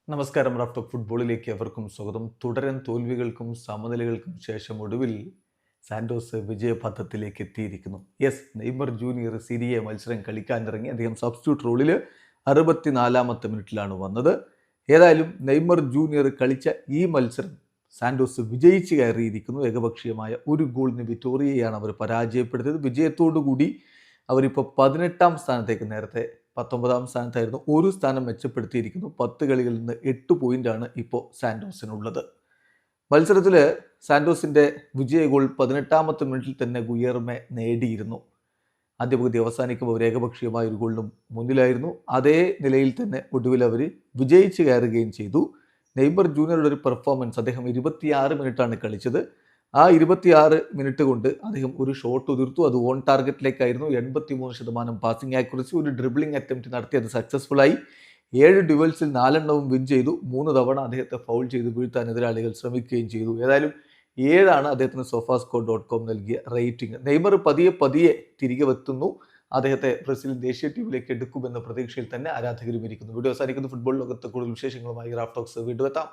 നമസ്കാരം. റാഫ്റ്റർ ഫുട്ബോളിലേക്ക് അവർക്കും സ്വാഗതം. തുടരൻ തോൽവികൾക്കും സമനിലകൾക്കും ശേഷം ഒടുവിൽ സാന്റോസ് വിജയപഥത്തിലേക്ക് എത്തിയിരിക്കുന്നു. നെയ്മർ ജൂനിയർ സിരിയെ മത്സരം കളിക്കാനിറങ്ങി. അദ്ദേഹം സബ്സ്റ്റിറ്റ്യൂട്ട് റോളിൽ 64-ാമത്തെ മിനിറ്റിലാണ് വന്നത്. ഏതായാലും നെയ്മർ ജൂനിയർ കളിച്ച ഈ മത്സരം സാന്റോസ് വിജയിച്ച് കയറിയിരിക്കുന്നു. ഏകപക്ഷീയമായ ഒരു ഗോളിന് വിറ്റോറിയയാണ് അവർ പരാജയപ്പെടുത്തിയത്. വിജയത്തോടുകൂടി അവരിപ്പോൾ 18-ാം സ്ഥാനത്തേക്ക്, നേരത്തെ 19-ാം സ്ഥാനത്തായിരുന്നു, ഒരു സ്ഥാനം മെച്ചപ്പെടുത്തിയിരിക്കുന്നു. 10 കളികളിൽ നിന്ന് 8 പോയിന്റാണ് ഇപ്പോൾ സാന്റോസിനുള്ളത്. മത്സരത്തിൽ സാന്റോസിൻ്റെ വിജയ ഗോൾ 18-ാമത്തെ മിനിറ്റിൽ തന്നെ ഗുയർമെ നേടിയിരുന്നു. ആദ്യ പകുതി അവസാനിക്കുമ്പോൾ അവർ ഏകപക്ഷീയമായ ഒരു ഗോളിനും മുന്നിലായിരുന്നു. അതേ നിലയിൽ തന്നെ ഒടുവിൽ അവർ വിജയിച്ച് കയറുകയും ചെയ്തു. നെയ്മർ ജൂനിയറുടെ ഒരു പെർഫോമൻസ്, അദ്ദേഹം 26 മിനിറ്റാണ് കളിച്ചത്. ആ 26 മിനിറ്റ് കൊണ്ട് അദ്ദേഹം ഒരു ഷോട്ട് ഉതിർത്തു. അത് ഓൺ ടാർഗറ്റിലേക്കായിരുന്നു. 83% passing accuracy. ഒരു ഡ്രിബ്ലിംഗ് അറ്റംപ്റ്റ് നടത്തി, അത് സക്സസ്ഫുള്ളായി. 7 ഡ്യുവൽസിൽ 4 എണ്ണവും വിൻ ചെയ്തു. 3 തവണ അദ്ദേഹത്തെ ഫൗൾ ചെയ്ത് വീഴ്ത്താൻ എതിരാളികൾ ശ്രമിക്കുകയും ചെയ്തു. ഏതായാലും 7 അദ്ദേഹത്തിന് sofascore.com നൽകിയ റേറ്റിംഗ്. നെയ്മർ പതിയെ തിരികെ എത്തുന്നു. അദ്ദേഹത്തെ ബ്രസീൽ ദേശീയ ടീമിലേക്ക് എടുക്കുമെന്ന പ്രതീക്ഷയിൽ തന്നെ ആരാധകരും ഇരിക്കുന്നു. വീഡിയോ അവസാനിക്കുന്നു. ഫുട്ബോൾ ലോകത്ത് കൂടുതൽ വിശേഷങ്ങളുമായി റാഫ് ടോക്സ് വീണ്ടും എത്താം.